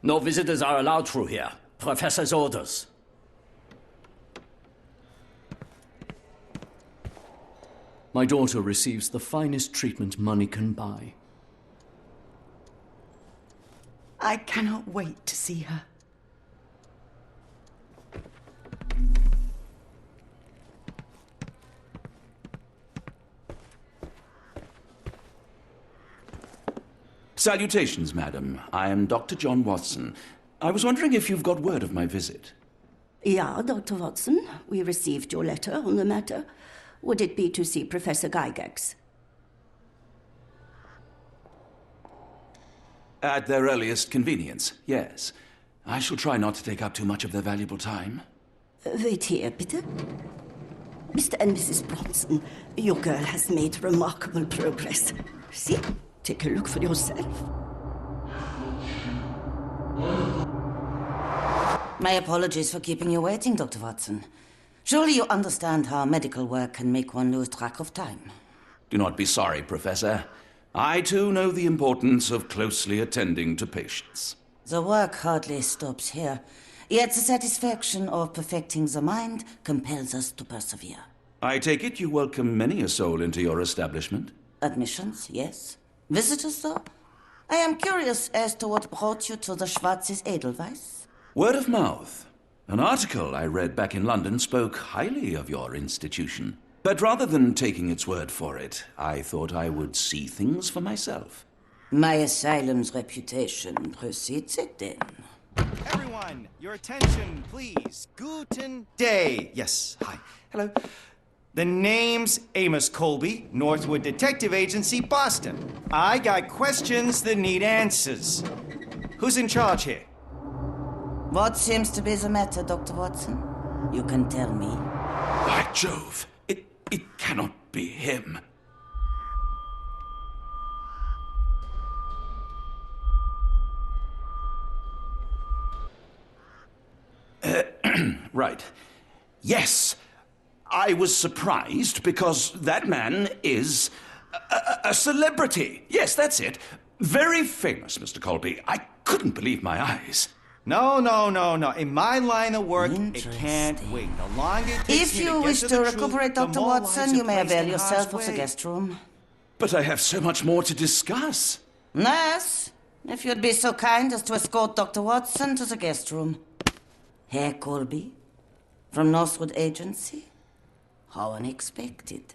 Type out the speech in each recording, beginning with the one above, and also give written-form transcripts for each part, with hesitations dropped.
No visitors are allowed through here. Professor's orders. My daughter receives the finest treatment money can buy. I cannot wait to see her. Salutations, madam. I am Dr. John Watson. I was wondering if you've got word of my visit. Yeah, Dr. Watson. We received your letter on the matter. Would it be to see Professor Gygax? At their earliest convenience, yes. I shall try not to take up too much of their valuable time. Wait here, bitte. Mr. and Mrs. Bronson, your girl has made remarkable progress. See? Take a look for yourself. My apologies for keeping you waiting, Dr. Watson. Surely you understand how medical work can make one lose track of time. Do not be sorry, Professor. I too know the importance of closely attending to patients. The work hardly stops here, yet the satisfaction of perfecting the mind compels us to persevere. I take it you welcome many a soul into your establishment? Admissions, yes. Visitors, though? I am curious as to what brought you to the Schwarzes Edelweiss. Word of mouth. An article I read back in London spoke highly of your institution. But rather than taking its word for it, I thought I would see things for myself. My asylum's reputation precedes it, then. Everyone, your attention, please. Guten Day. Yes, hi. Hello. The name's Amos Colby, Northwood Detective Agency, Boston. I got questions that need answers. Who's in charge here? What seems to be the matter, Dr. Watson? You can tell me. By Jove, it cannot be him. Right. Yes. I was surprised because that man is a celebrity. Yes, that's it. Very famous, Mr. Colby. I couldn't believe my eyes. No. In my line of work, it can't wait. The longer it takes If me you to wish get to the truth, recuperate, the Dr. more Watson, lives you are may placed avail in yourself harm's of the way. guest room. But I have so much more to discuss. Nurse, if you'd be so kind as to escort Dr. Watson to the guest room. Herr Colby, from Northwood Agency? How unexpected.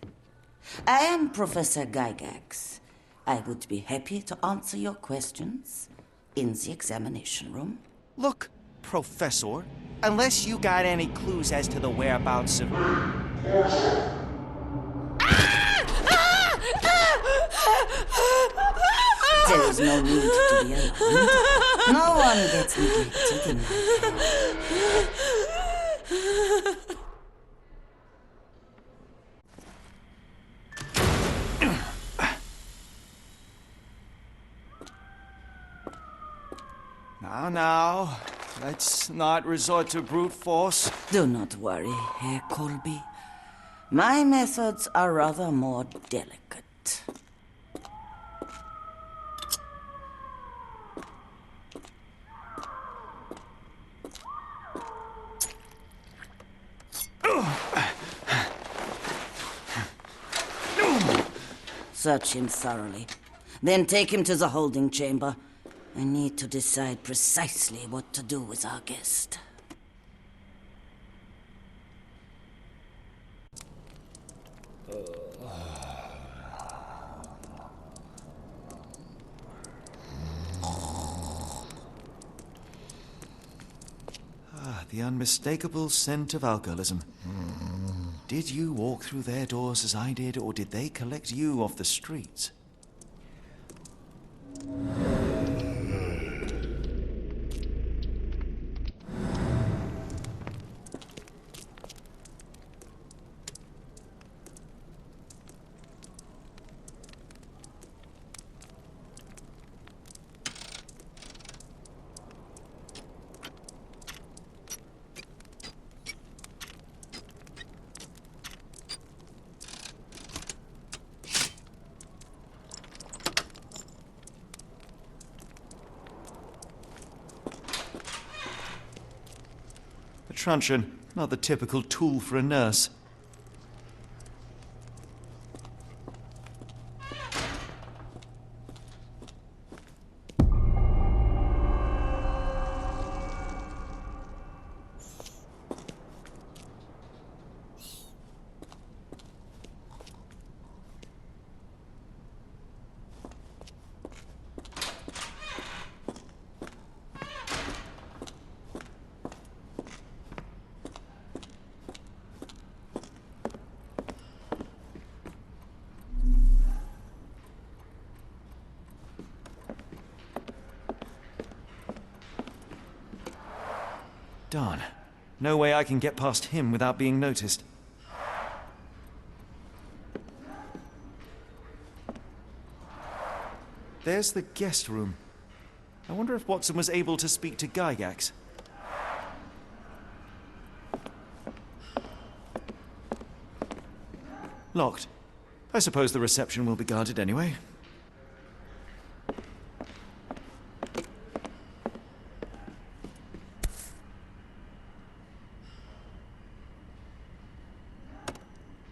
I am Professor Gygax. I would be happy to answer your questions in the examination room. Look, Professor, unless you got any clues as to the whereabouts of... There is no need to be alarmed. No one gets neglected in my care. Now, let's not resort to brute force. Do not worry, Herr Colby. My methods are rather more delicate. Search him thoroughly. Then take him to the holding chamber. I need to decide precisely what to do with our guest. The unmistakable scent of alcoholism. Did you walk through their doors as I did, or did they collect you off the streets? truncheon, not the typical tool for a nurse. Darn. No way I can get past him without being noticed. There's the guest room. I wonder if Watson was able to speak to Gygax. Locked. I suppose the reception will be guarded anyway.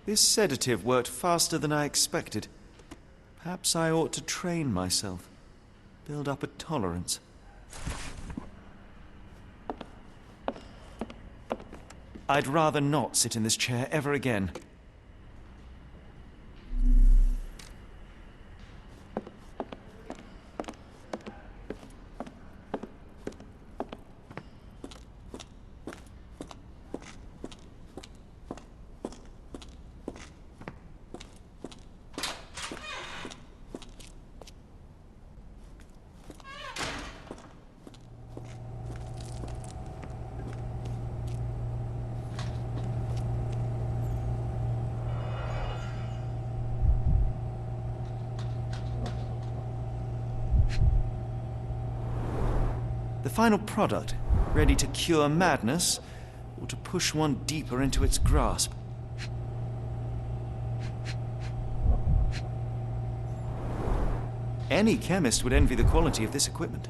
This sedative worked faster than I expected. Perhaps I ought to train myself. Build up a tolerance. I'd rather not sit in this chair ever again. The final product, ready to cure madness, or to push one deeper into its grasp. Any chemist would envy the quality of this equipment.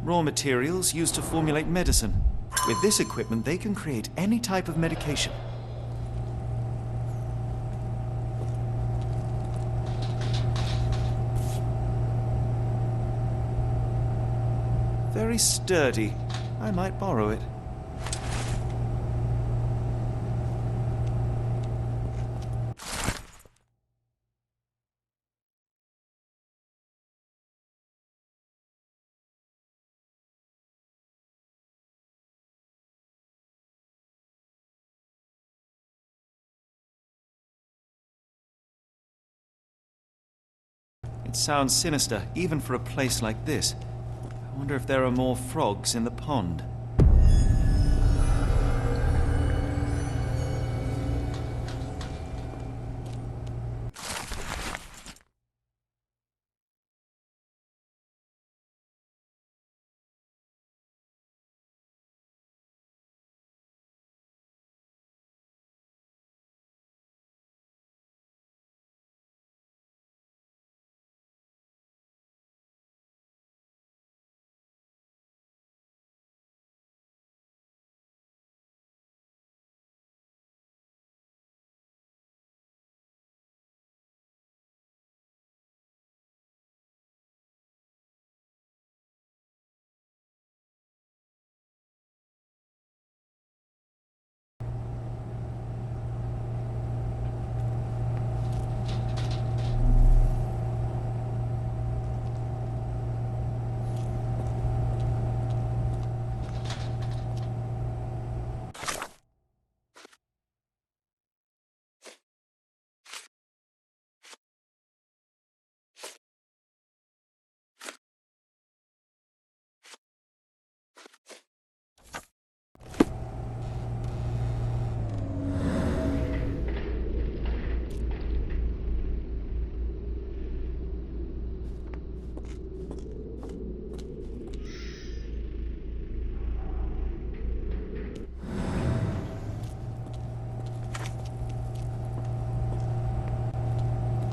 Raw materials used to formulate medicine. With this equipment, they can create any type of medication. Very sturdy. I might borrow it. It sounds sinister, even for a place like this. I wonder if there are more frogs in the pond.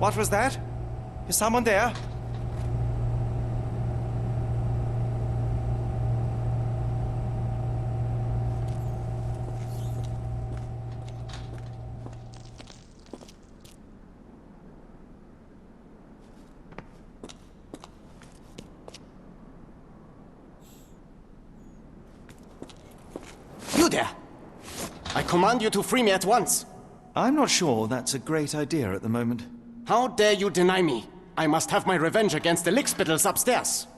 What was that? Is someone there? You there! I command you to free me at once. I'm not sure that's a great idea at the moment. How dare you deny me? I must have my revenge against the lickspittles upstairs.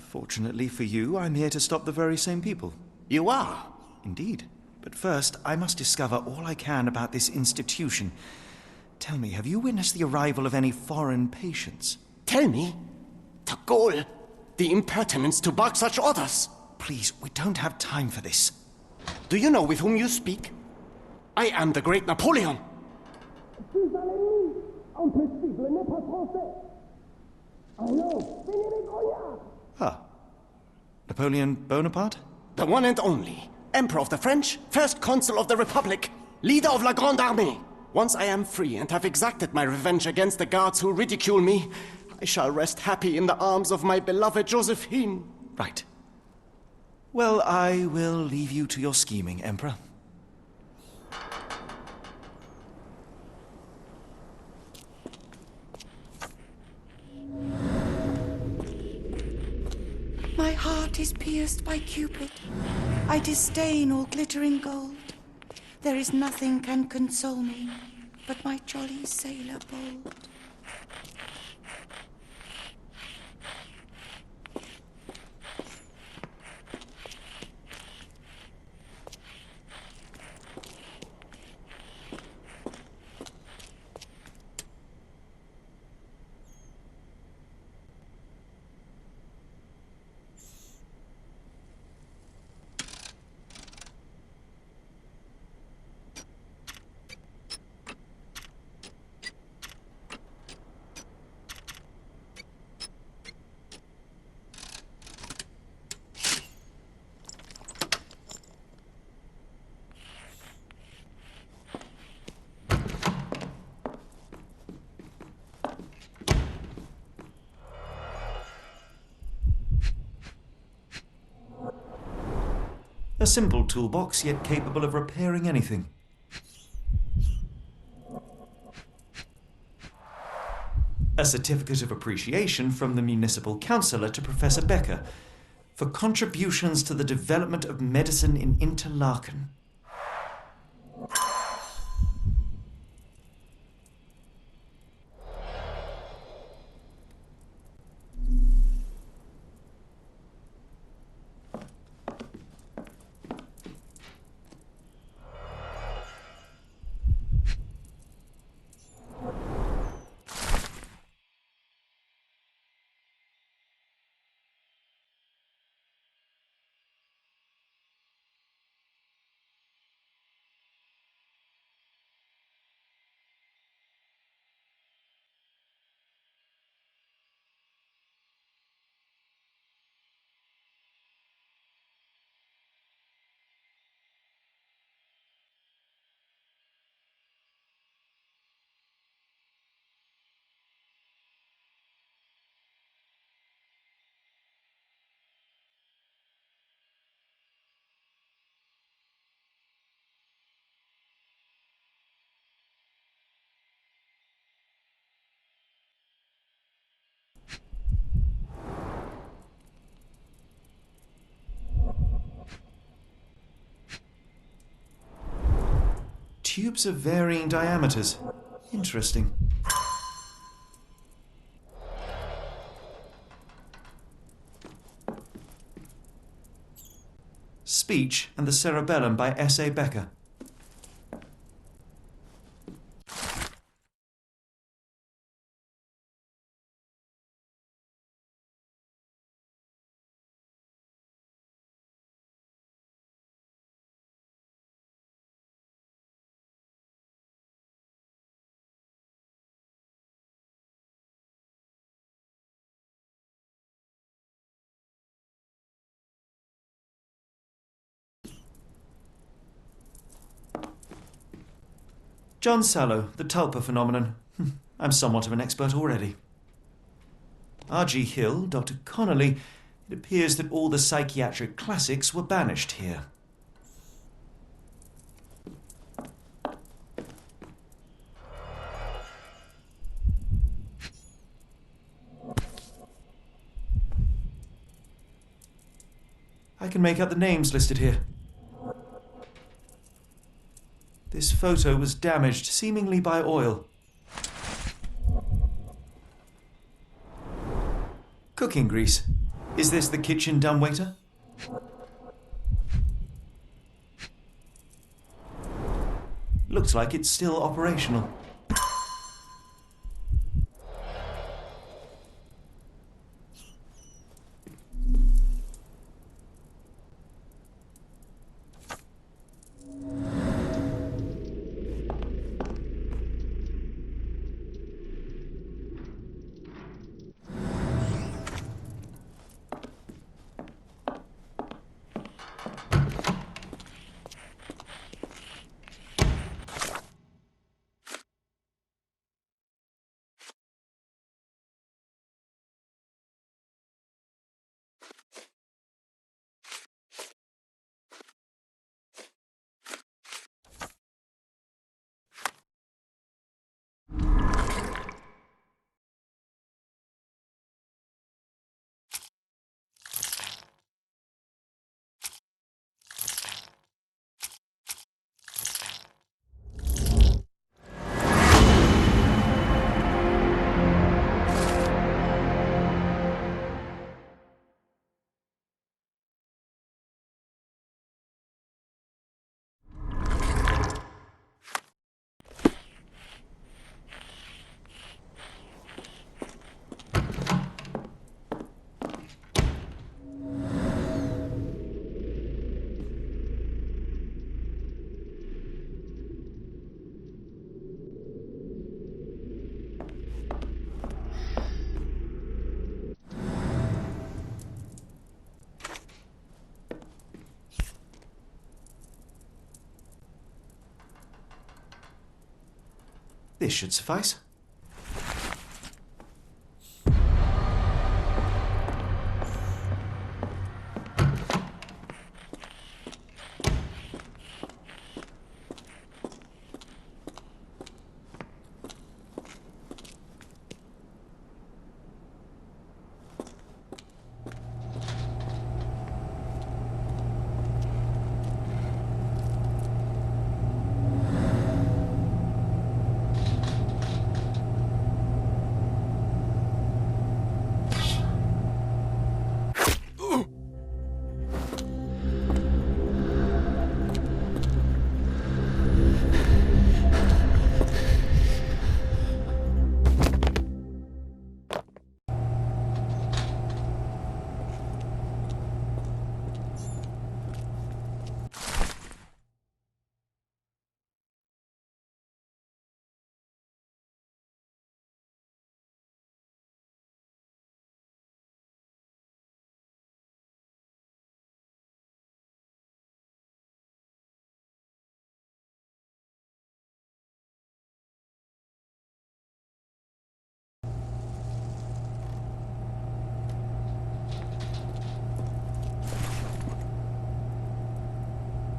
Fortunately for you, I'm here to stop the very same people. You are? Indeed. But first, I must discover all I can about this institution. Tell me, have you witnessed the arrival of any foreign patients? Tell me? The gall, the impertinence to bark such orders. Please, we don't have time for this. Do you know with whom you speak? I am the great Napoleon. Ah. Napoleon Bonaparte? The one and only. Emperor of the French, first consul of the Republic, leader of La Grande Armée. Once I am free and have exacted my revenge against the guards who ridicule me, I shall rest happy in the arms of my beloved Josephine. Right. Well, I will leave you to your scheming, Emperor. My heart is pierced by Cupid. I disdain all glittering gold. There is nothing can console me but my jolly sailor bold. A simple toolbox, yet capable of repairing anything. A certificate of appreciation from the municipal councillor to Professor Becker for contributions to the development of medicine in Interlaken. Tubes of varying diameters. Interesting. Speech and the Cerebellum by S.A. Becker. John Sallow, The Tulpa Phenomenon. I'm somewhat of an expert already. R.G. Hill, Dr. Connolly, it appears that all the psychiatric classics were banished here. I can make out the names listed here. This photo was damaged, seemingly by oil. Cooking grease. Is this the kitchen dumbwaiter? Looks like it's still operational. This should suffice.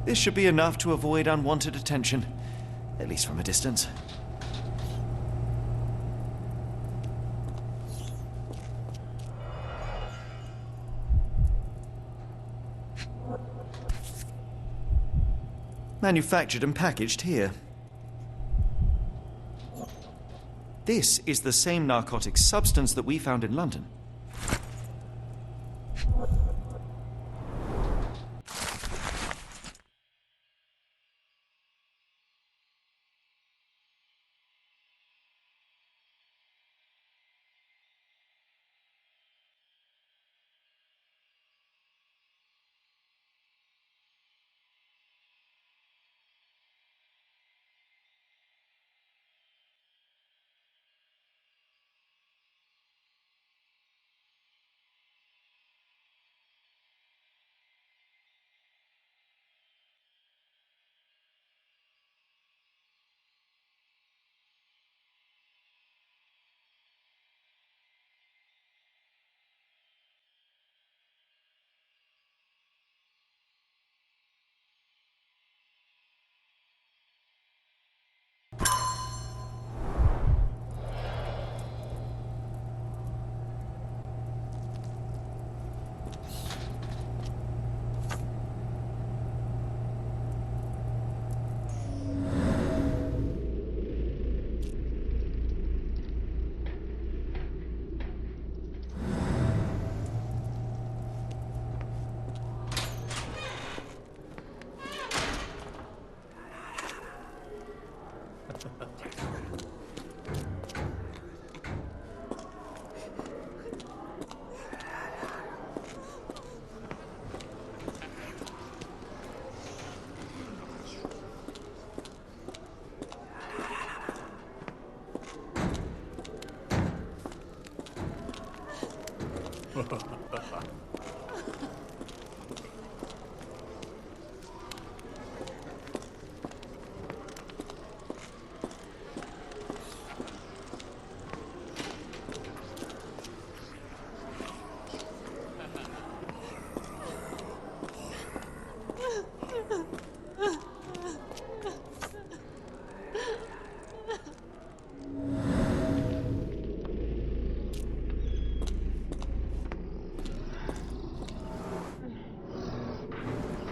This should be enough to avoid unwanted attention, at least from a distance. Manufactured and packaged here. This is the same narcotic substance that we found in London.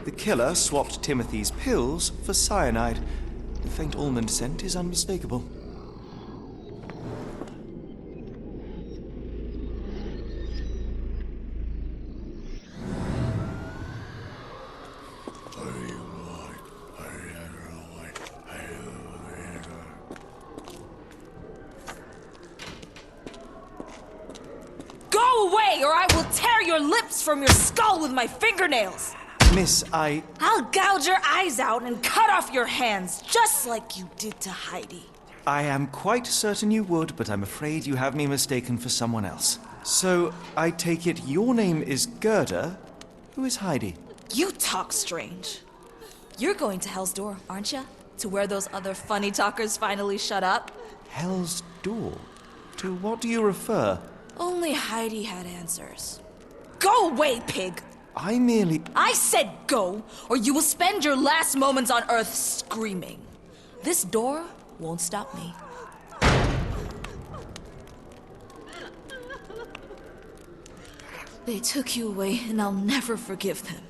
The killer swapped Timothy's pills for cyanide. The faint almond scent is unmistakable. Go away, or I will tear your lips from your skull with my fingernails! Miss, I'll gouge your eyes out and cut off your hands, just like you did to Heidi. I am quite certain you would, but I'm afraid you have me mistaken for someone else. So, I take it your name is Gerda. Who is Heidi? You talk strange. You're going to Hell's Door, aren't you? To where those other funny talkers finally shut up? Hell's Door? To what do you refer? Only Heidi had answers. Go away, pig! I said go, or you will spend your last moments on Earth screaming. This door won't stop me. They took you away, and I'll never forgive them.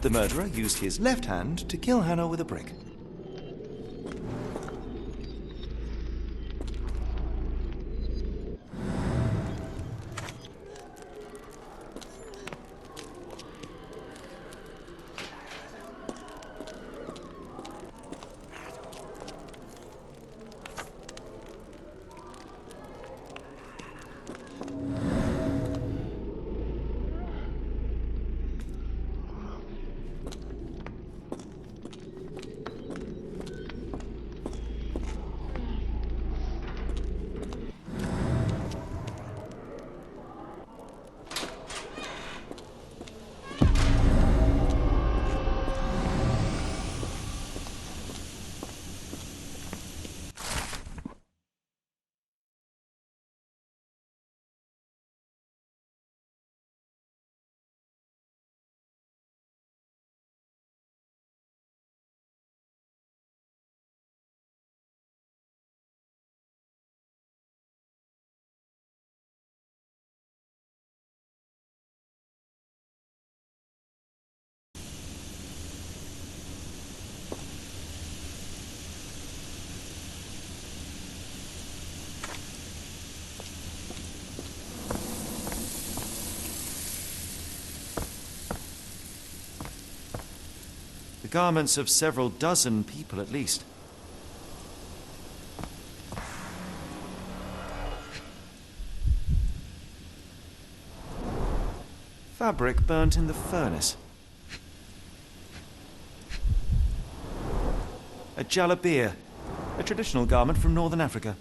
The murderer used his left hand to kill Hannah with a brick. The garments of several dozen people at least. fabric burnt in the furnace. A jalabia, a traditional garment from northern Africa.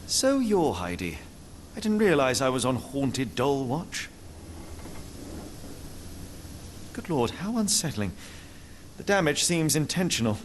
So you're Heidi. I didn't realize I was on haunted doll watch. Good Lord, how unsettling. The damage seems intentional.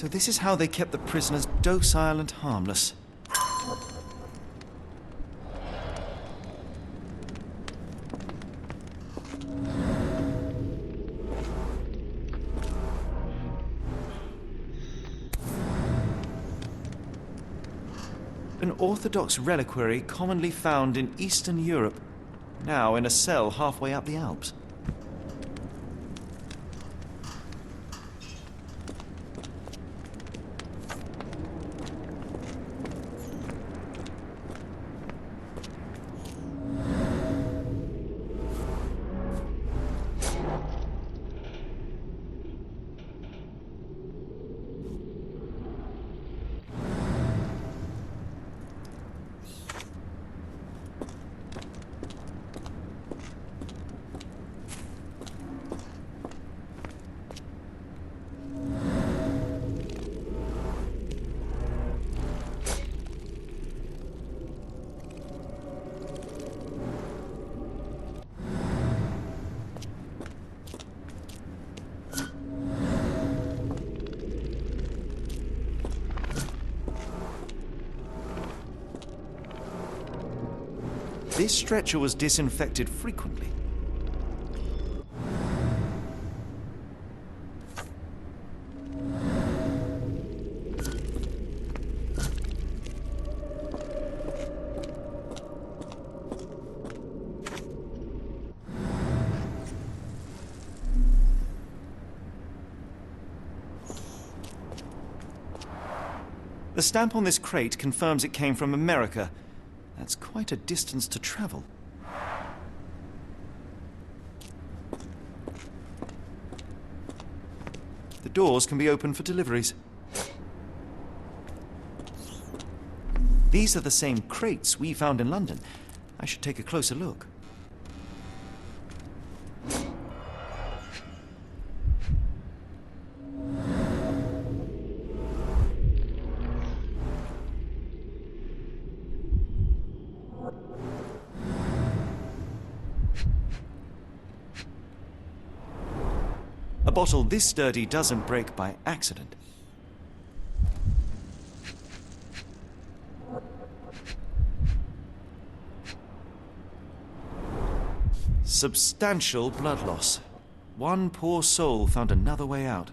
So this is how they kept the prisoners docile and harmless. An orthodox reliquary commonly found in Eastern Europe, now in a cell halfway up the Alps. This stretcher was disinfected frequently. The stamp on this crate confirms it came from America. That's quite a distance to travel. The doors can be opened for deliveries. These are the same crates we found in London. I should take a closer look. A bottle this sturdy doesn't break by accident. Substantial blood loss. One poor soul found another way out.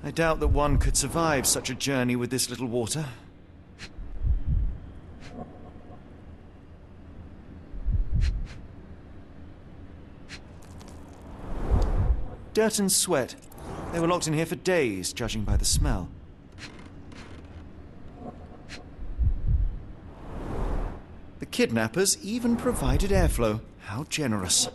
I doubt that one could survive such a journey with this little water. Dirt and sweat. They were locked in here for days, judging by the smell. The kidnappers even provided airflow. How generous.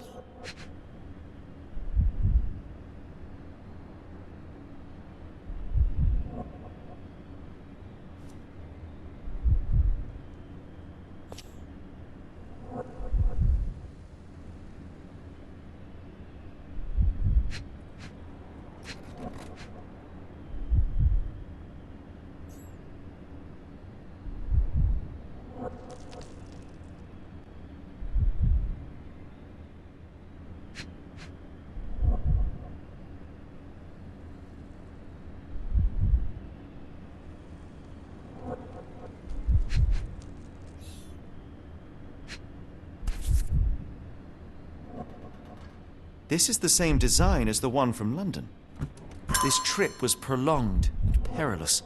This is the same design as the one from London. This trip was prolonged and perilous.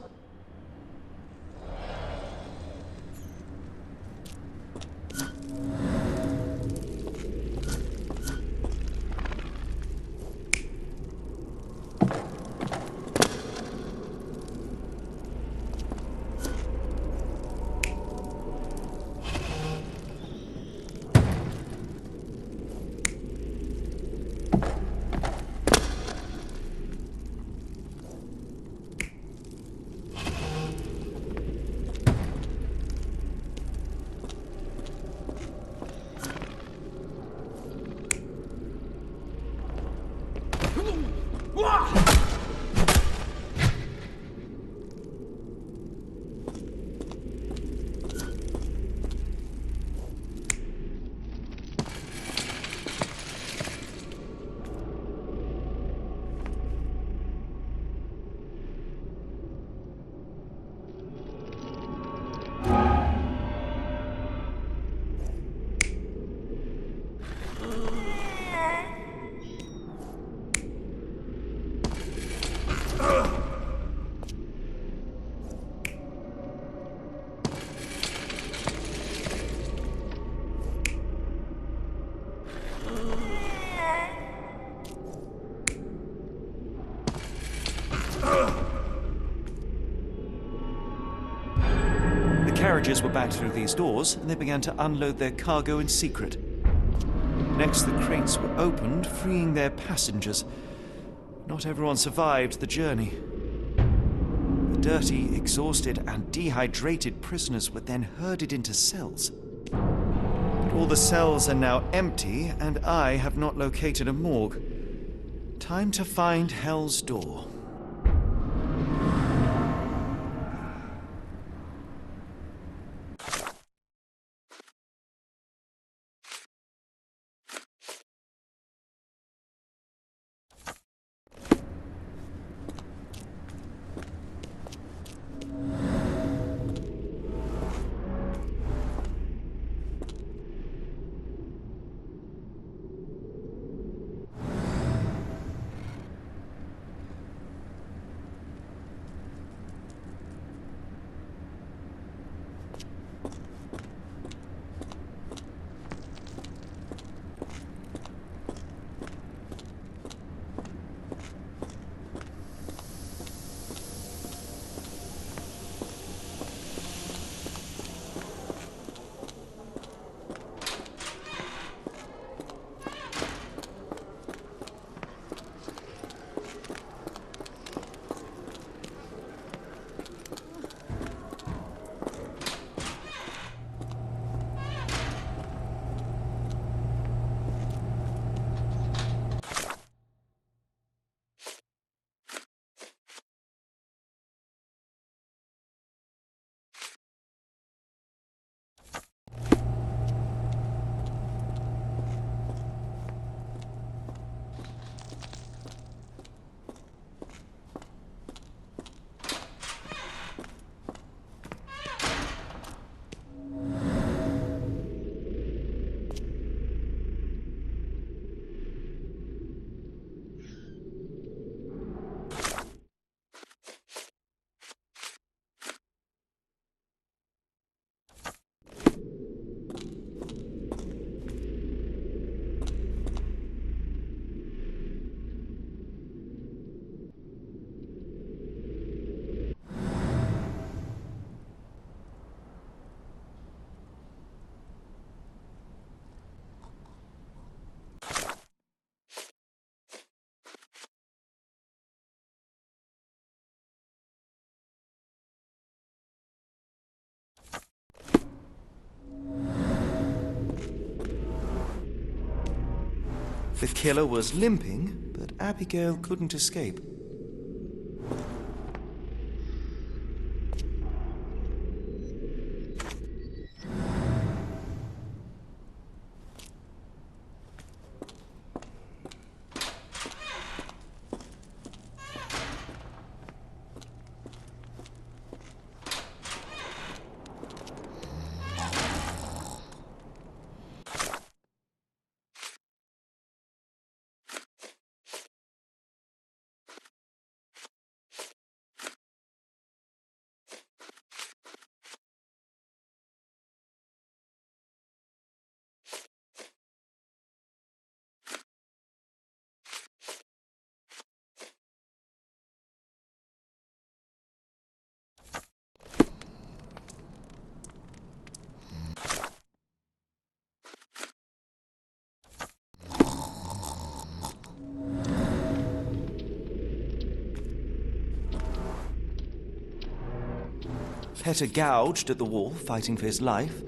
carriages were backed through these doors, and they began to unload their cargo in secret. Next, the crates were opened, freeing their passengers. Not everyone survived the journey. The dirty, exhausted, and dehydrated prisoners were then herded into cells. But all the cells are now empty, and I have not located a morgue. Time to find Hell's Door. The killer was limping, but Abigail couldn't escape. Petter gouged at the wall, fighting for his life.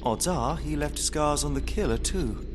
Odds are he left scars on the killer, too.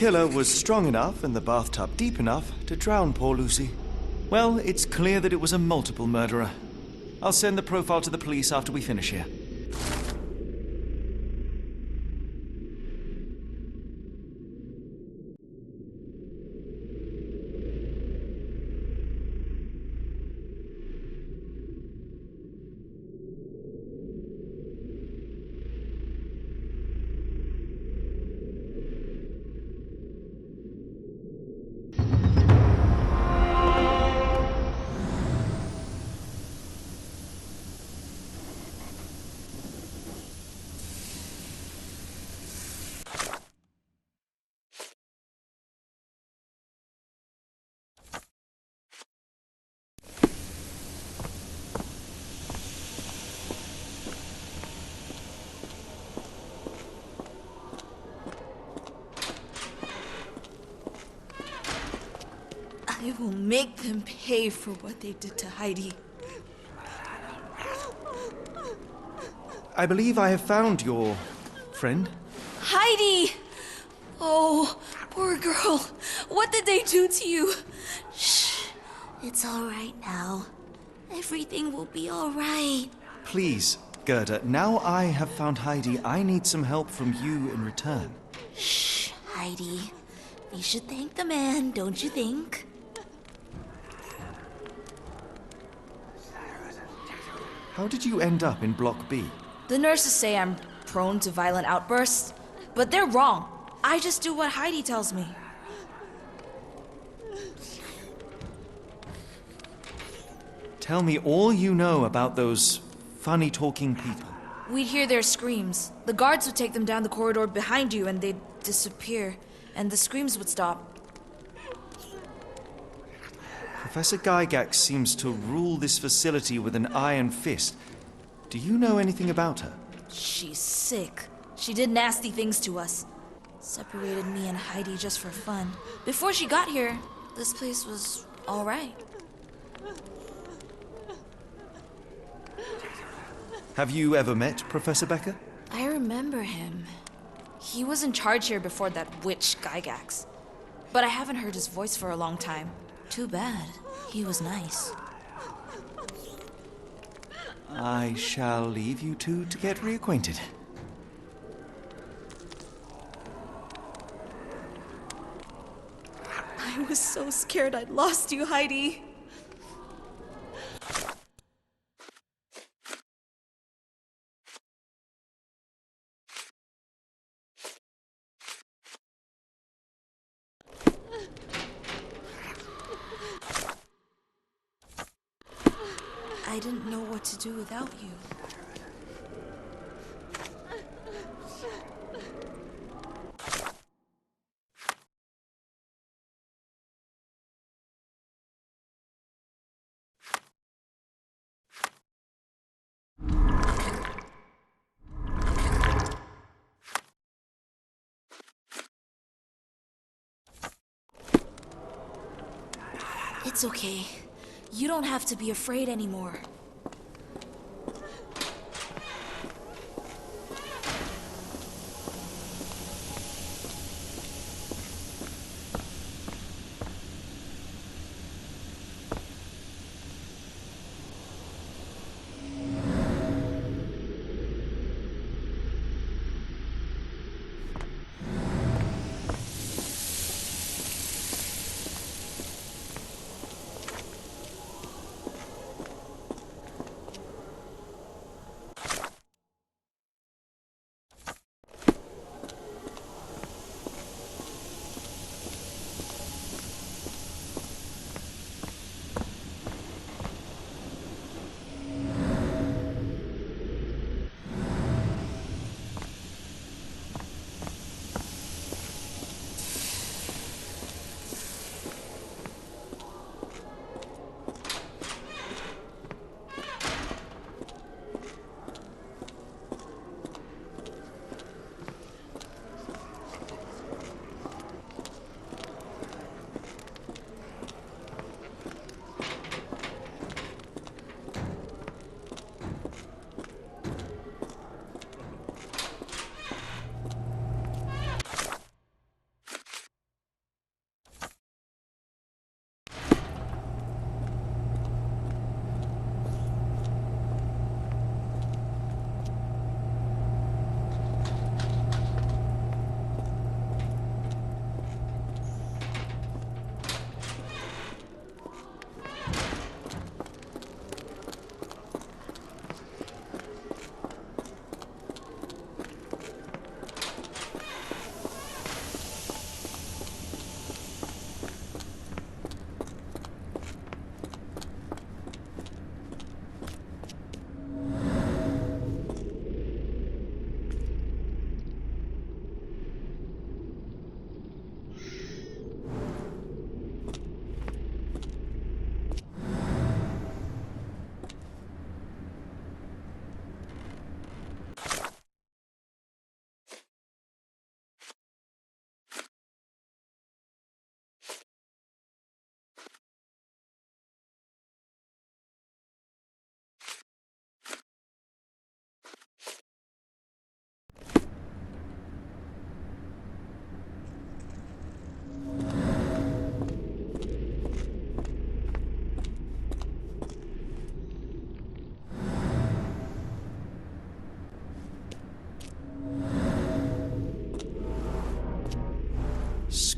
killer was strong enough and the bathtub deep enough to drown poor Lucy. Well, it's clear that it was a multiple murderer. I'll send the profile to the police after we finish here. I will make them pay for what they did to Heidi. I believe I have found your friend. Heidi! Oh, poor girl. What did they do to you? Shh. It's all right now. Everything will be all right. Please, Gerda, now I have found Heidi, I need some help from you in return. Shh, Heidi. We should thank the man, don't you think? How did you end up in Block B? The nurses say I'm prone to violent outbursts, but they're wrong. I just do what Heidi tells me. Tell me all you know about those funny-talking people. We'd hear their screams. The guards would take them down the corridor behind you and they'd disappear, and the screams would stop. Professor Gygax seems to rule this facility with an iron fist. Do you know anything about her? She's sick. She did nasty things to us. Separated me and Heidi just for fun. Before she got here, this place was all right. Have you ever met Professor Becker? I remember him. He was in charge here before that witch Gygax. But I haven't heard his voice for a long time. Too bad. He was nice. I shall leave you two to get reacquainted. I was so scared I'd lost you, Heidi. I didn't know what to do without you. It's okay. You don't have to be afraid anymore.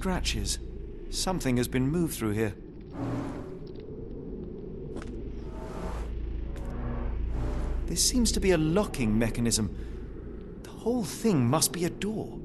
scratches. Something has been moved through here. There seems to be a locking mechanism. The whole thing must be a door.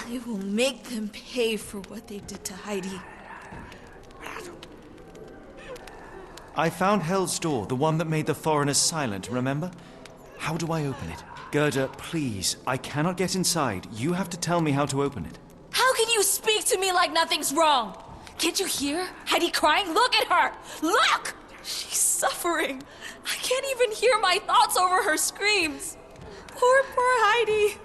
I will make them pay for what they did to Heidi. I found Hell's Door, the one that made the foreigners silent, remember? How do I open it? Gerda, please, I cannot get inside. You have to tell me how to open it. How can you speak to me like nothing's wrong? Can't you hear Heidi crying? Look at her! Look! She's suffering. I can't even hear my thoughts over her screams. Poor Heidi.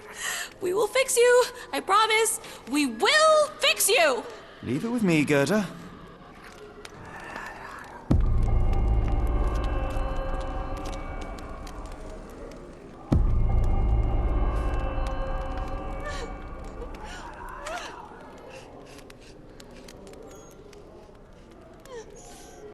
We will fix you. I promise. We will fix you. Leave it with me, Gerda.